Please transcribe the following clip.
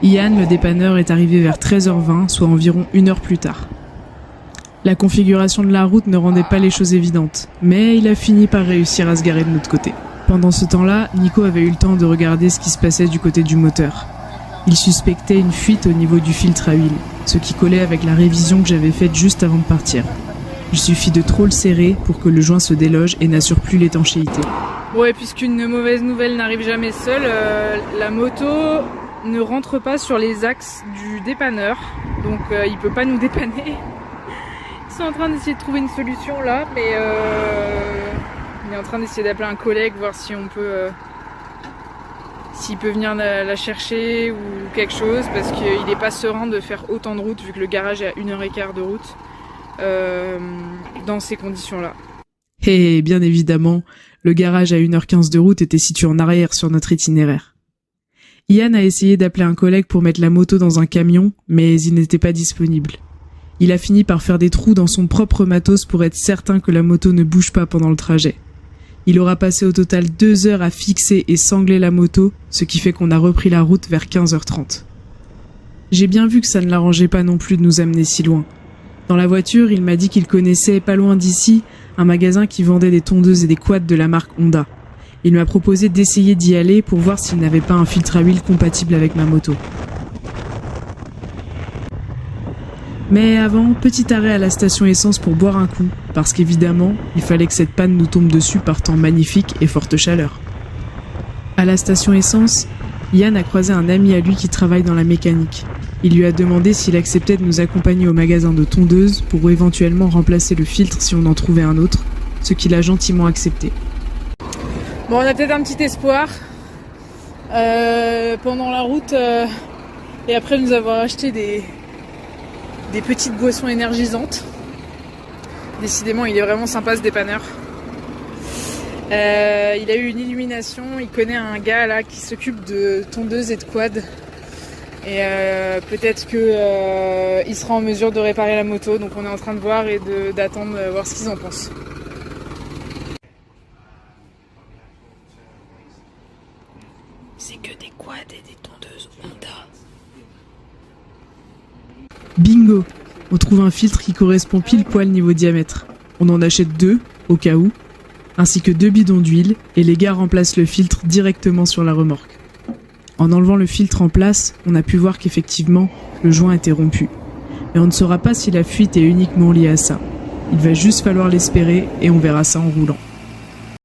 Ian, le dépanneur, est arrivé vers 13h20, soit environ 1 heure plus tard. La configuration de la route ne rendait pas les choses évidentes, mais il a fini par réussir à se garer de notre côté. Pendant ce temps-là, Nico avait eu le temps de regarder ce qui se passait du côté du moteur. Il suspectait une fuite au niveau du filtre à huile, ce qui collait avec la révision que j'avais faite juste avant de partir. Il suffit de trop le serrer pour que le joint se déloge et n'assure plus l'étanchéité. Bon, et puisqu'une mauvaise nouvelle n'arrive jamais seule, la moto ne rentre pas sur les axes du dépanneur, donc il peut pas nous dépanner. Ils sont en train d'essayer de trouver une solution là, mais on est en train d'essayer d'appeler un collègue, voir si on peut, s'il peut venir la chercher ou quelque chose, parce qu'il n'est pas serein de faire autant de route vu que le garage est à 1h15 de route dans ces conditions-là. Et bien évidemment, le garage à 1h15 de route était situé en arrière sur notre itinéraire. Ian a essayé d'appeler un collègue pour mettre la moto dans un camion, mais il n'était pas disponible. Il a fini par faire des trous dans son propre matos pour être certain que la moto ne bouge pas pendant le trajet. Il aura passé au total 2 heures à fixer et sangler la moto, ce qui fait qu'on a repris la route vers 15h30. J'ai bien vu que ça ne l'arrangeait pas non plus de nous amener si loin. Dans la voiture, il m'a dit qu'il connaissait, pas loin d'ici, un magasin qui vendait des tondeuses et des quads de la marque Honda. Il m'a proposé d'essayer d'y aller pour voir s'il n'avait pas un filtre à huile compatible avec ma moto. Mais avant, petit arrêt à la station essence pour boire un coup, parce qu'évidemment, il fallait que cette panne nous tombe dessus par temps magnifique et forte chaleur. À la station essence, Ian a croisé un ami à lui qui travaille dans la mécanique. Il lui a demandé s'il acceptait de nous accompagner au magasin de tondeuses pour éventuellement remplacer le filtre si on en trouvait un autre, ce qu'il a gentiment accepté. Bon, on a peut-être un petit espoir pendant la route et après nous avoir acheté des petites boissons énergisantes. Décidément, il est vraiment sympa ce dépanneur. Il a eu une illumination, il connaît un gars là qui s'occupe de tondeuses et de quads. Et peut-être que il sera en mesure de réparer la moto, donc on est en train de voir et d'attendre voir ce qu'ils en pensent. C'est que des quads et des tondeuses Honda. Bingo! On trouve un filtre qui correspond pile poil niveau diamètre. On en achète 2, au cas où, ainsi que 2 bidons d'huile, et les gars remplacent le filtre directement sur la remorque. En enlevant le filtre en place, on a pu voir qu'effectivement, le joint était rompu. Mais on ne saura pas si la fuite est uniquement liée à ça. Il va juste falloir l'espérer et on verra ça en roulant.